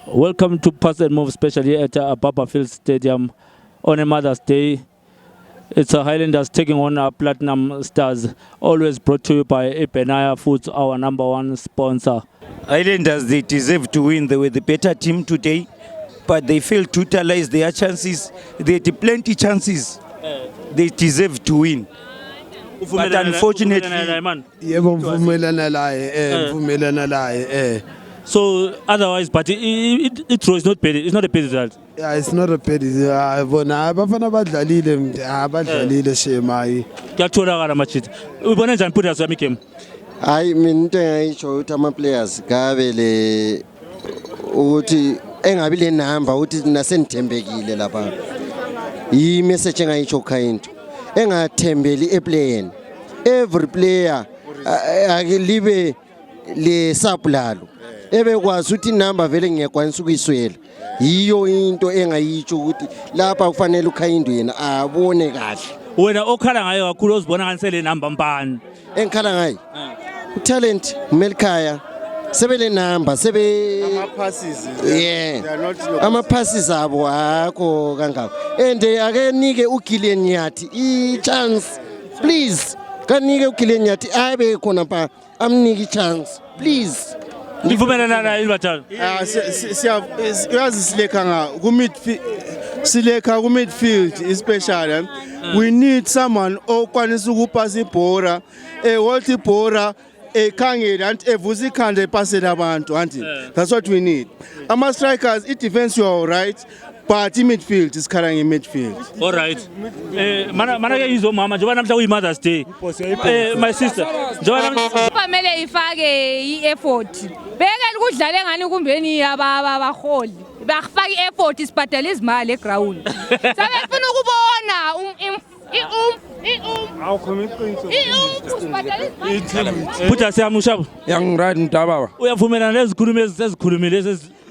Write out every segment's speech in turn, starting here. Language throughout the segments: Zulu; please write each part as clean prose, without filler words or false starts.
Welcome to Pass and Move, especially at Baba Field Stadium on a Mother's Day. It's a Highlanders taking on our Platinum Stars, always brought to you by Ebenaya Foods, our #1 sponsor. Highlanders, they deserve to win. They were the better team today, but they failed to utilize their chances. They had plenty chances. They deserve to win. But unfortunately, so otherwise, but it draw is not bad. It's not a bad result. Yeah, it's not a bad result. Abafana badlalile shema. Kuyatholakala machit. Ubona njani Putas yami game? Hayi mina into engayisho ukuthi ama players kabele ukuthi engabi le number ukuthi nasenithembekile lapha. Yi message engayisho khainto. Engathembeli eplayeni. Every player akelibe le saplalo. Ebekwazi ukuthi number vele ngiyakwanisa ukuyiswela. Yiyo into engayitsho ukuthi lapha kufanele ukhayindo yena abone kahle. Wena okhala ngayo kakhulu uzibona ngani sele number mbani? Engikhala ngayo. Talent Melkhaya sebele number sebe Ama passes. Yeah. Ama passes abo akho kangako. And akenike uGillian Nyathi I chance. Please. Kanike uGillian Nyathi abe khona pa amnike chance. Please. Ngivumelana na ibathala. Siyazi silekha ku midfield. Silekha ku midfield especially. We need someone okwanisa ukupasa ibhora, hold ibhora, ekhangela anti evuza ikhanda epasela abantu anti. That's what we need. Ama strikers, I defense you are right, but in midfield is carrying in midfield. All right. Mana ke izo mama njengoba namhla kuyi Mother's Day. My sister. Njengoba Famele ifake ieffort. Beke ukudlala ngani kumbeni abaholi. Bafaka ieffort isibhadala izimali eground. Sabefuna ukubona Putas yami ushabo. Yangiride Ndababa. Uyavumelana nezikhulumi ezikhulumile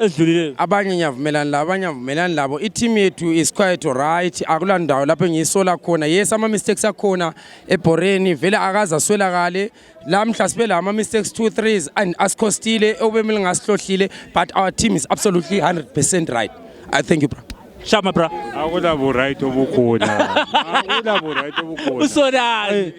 ezidlulile. Abanye ngiyavumelana labo, abanye avumelana labo. I-team yethu is quite right. Akula ndawo lapho ngiyisola khona. Yes, ama mistakes akhona eBoreni vele akaza swelakale. Lamhla siphela ama mistakes 2-3s and ascostile obemile ngasihlohlile, but our team is absolutely 100% right. I thank you, bro. Shama bra. Akulabo right obukhona. Akulabo right obukhona. Usodani.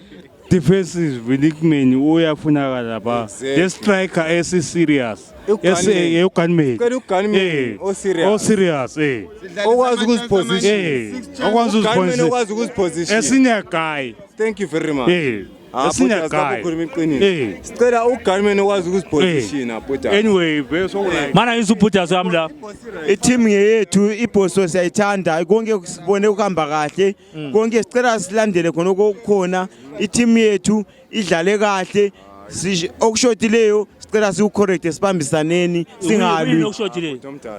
Defenses Vilikmeni uyafunakala ba. The striker is serious. Yes, uGunman. uGunman o serious. O serious, eh. Okwazi ukuziposition. Okwazi uGunman okwazi ukuziposition. Senior guy. Thank you very much. Senior guy. Sicela uGunman okwazi ukuziposition Putas. Anyway, very so like. Mana izuPutas yami la. i-team yethu iBhoso siyayithanda konke sibone ukuhamba kahle konke sicela silandele khona okukhona i-team yethu idlale kahle okushotileyo sicela siucorrect sibambisaneni singalwi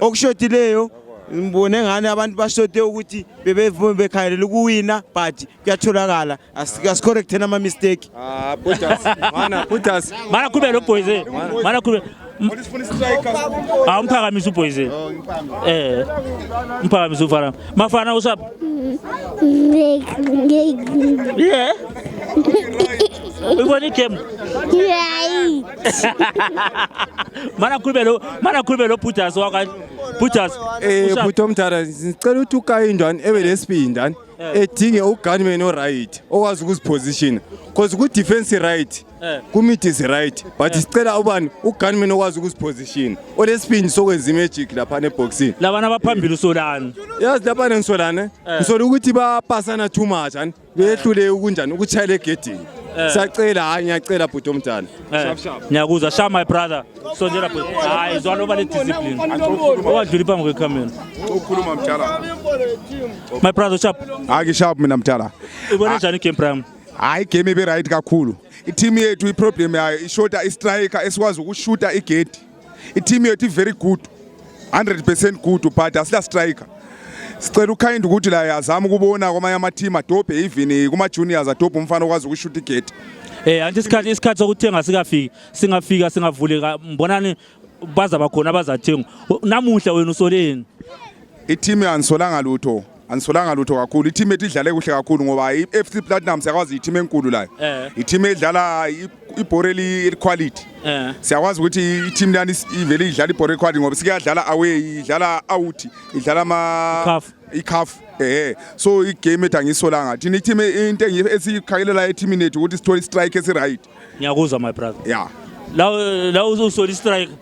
okushotileyo ngibone ngani abantu bashote ukuthi bebekhayelela ukuwina but kuyatholakala asicorrect ama mistake Putas mana kube lo boys mana kube umphakamise uboys umphakamise ufana mafana usap yeah ubona igame mana kube lo Putas waka Putas Putomtara sicela ukuthi uKayindwani ebe lesibindani edinge uGunman o right okwazi ukuziposition because ku defense right ku mid is right but sicela ubani uGunman okwazi ukuziposition olesibindi sokwenza imagic lapha neboxini labana abaphambili usolani yazi lapha nensolane ngisola ukuthi bapasana too much ani behlule ukunjani ukuchayela egedini siyacela ngiyacela Putomtana ngiyakuzwa sha my brother sondela bhuti hayi zwana over le discipline owadlula phambi kwecamera Ukhuluma Mthala. My brother sharp Akisharp mina Mthala. ubona njani game prime Hayi game ibe right kakhulu. I-team yethu iproblem yayo ishota istriker esikwazi ukushuta igate. I-team yethu very good. 100% good but asila striker. Sicela uKhayinde ukuthi la yazama ukubona kwamanye ama team adobhe even kuma juniors adobhe umfana okwazi ukushuta igate. Anti isikhathi sokuthenga singafika singavuleka mbonani baza bakhona abazathenga namuhla wena usoleni I-team yansolanga lutho anisolanga lutho kakhulu i-team yethu idlale kuhle kakhulu ngoba i-FC Platinum siyakwazi i-team enkulu la i-team edlala ibhoreli quality siyakwazi ukuthi i-team lani ivele idlala ibhoreli quality ngoba sikuyadlala away idlala out idlala ama i-cuff so i-game ethu angisolanga thina i-team into esiyikhakelela e-team yethu ukuthi sithole i-strike esi-right. Ngiyakuzwa my brother. Yeah. La uzosoli i-strike.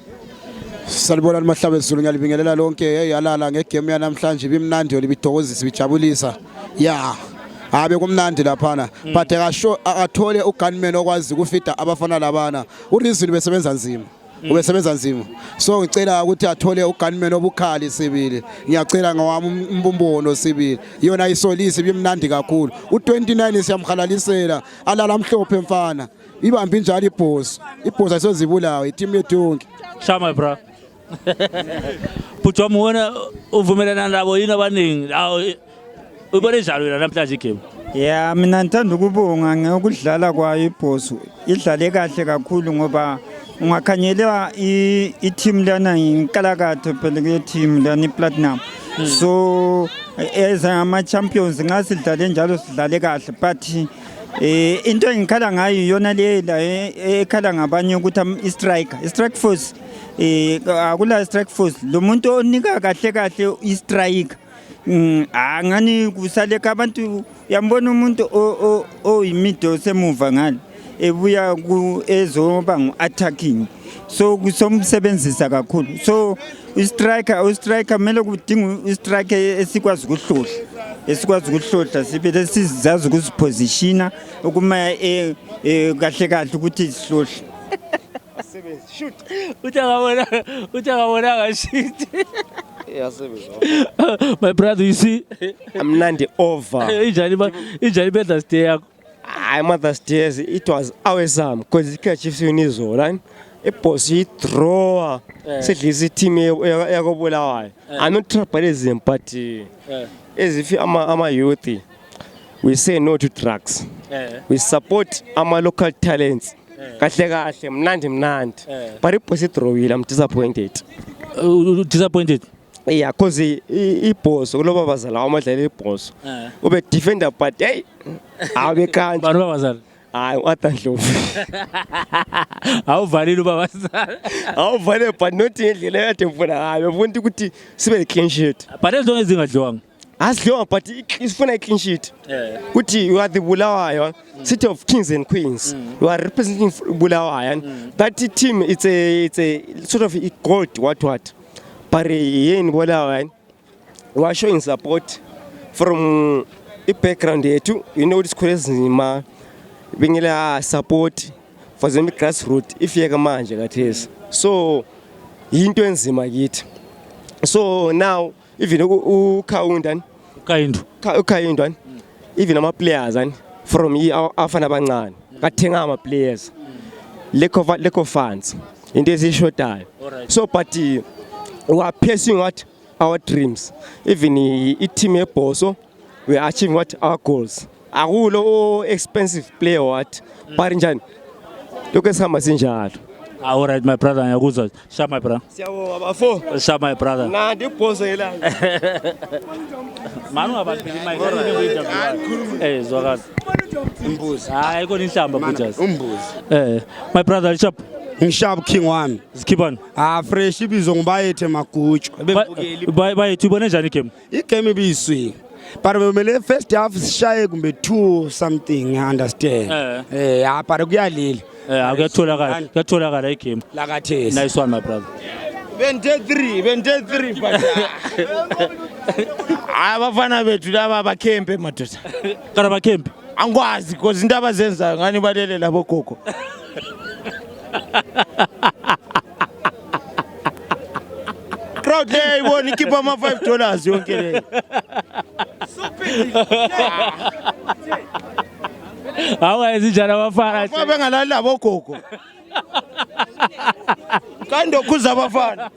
Salibona limahlaba ezulu ngiyalibingelela lonke eyalala ngegame yanamhlanje ibimnandi libithokozisa bijabulisa abe kumnandi laphana but akathole ugunman okwazi ukufida abafana labana ureason besebenza nzima so ngicela ukuthi athole ugunman obukhali sibili ngiyacela ngawami umbumbono sibili yona isolisi ibimnandi kakhulu u29 siyamhalalisela alala mhlophe mfana ibambi njalo ibhosa ayisozibulawa i-team yethu yonke. Shama bro. Putwa muona uvumelana nabo yini abaningi ubone njalo wena namhlanje igame. Mina ngithanda ukubonga ngokudlala kwayo ibhoso idlale kahle kakhulu ngoba ungakhanyela i-team lana inkalakatho phela ke-team lana i-Platinum so as ama-champions ngasidlale njalo sidlale kahle but into engikhala ngayo yona lela ekhala ngabanye ukuthi i-strike force akula strike force lo muntu onika kahle i-strike angani kusaleka abantu yambona umuntu oyimido semuva ngale ebuya ezoba ngu-attacking so kusomsebenzisa kakhulu so u-striker kumele kudinga i-strike esikwazi ukuhlohla sibe sizazi ukuzipositiona ukuma kahle ukuthi sihlohle shoot utangabona shit. My brother, you see, I'm Nandi over. Injani Mother's Day yakho? Mother's Day, it was our Sam because the Chiefs win right? A posi draw. Sedlisi team yakobulawayo. I'm not tribalism but as if I'm a youth, we say no to drugs. We support our local talents. Kahle mnandi but iposi drawile I'm disappointed. Disappointed? Yeah, because ibhoso kuloba bazala amadlala ibhoso ube defender but hey abe kanti bani babazala uAtandlovu awuvalile ubabazala awuvale but not indlela yakhe mfuna ngayo ubuntu ukuthi sibe clean sheet but ezonke ezingadliwanga asidliwa but isifuna clean sheet ukuthi you are the Bulawayo City of Kings and Queens you are representing Bulawayo that team it's a sort of a gold what but in Bulawayo we are showing support from the background yetu you know this kwezima bingela support for the grassroots ifika manje kathesi so into enzima kithi so now even uKhaundani even ama players from afana abancane kathenga ama players lack of funds into ezishodayo so but we are pursuing what our dreams even i-team ebhoso we are achieving what our goals akulo expensive player what but njani lokho esihamba sinjalo. All right, my brother, ngiyakuzwa. Sha my brother. Siyabonga bafo. Sha my brother. Nandi ibhoso yela. Manu ababili mic zwakazi. Umbuzi. Hayi kona inhlamba butchers. Umbuzi. My brother Richard. Ngishaba king wami. Sikhibani? Fresh ibizwa ngobayethe magutsho. Bayethu ibone njani igame? Igame ibiswi. But kumele first half sishaye kumbe 2 something understand. But kuyalila. Kuyatholakala igame. Lakathesi. Nice one my brother. Bente 3 but abafana bethu laba bakhempe madoda. Kana bakhempe? Angikwazi because into abazenza ngani balele labo gogo. Crowd le ibona ikhipha ama $5 yonke le. Awayenza njani abafana? Bengalali labo gogo. Kando kuza abafana.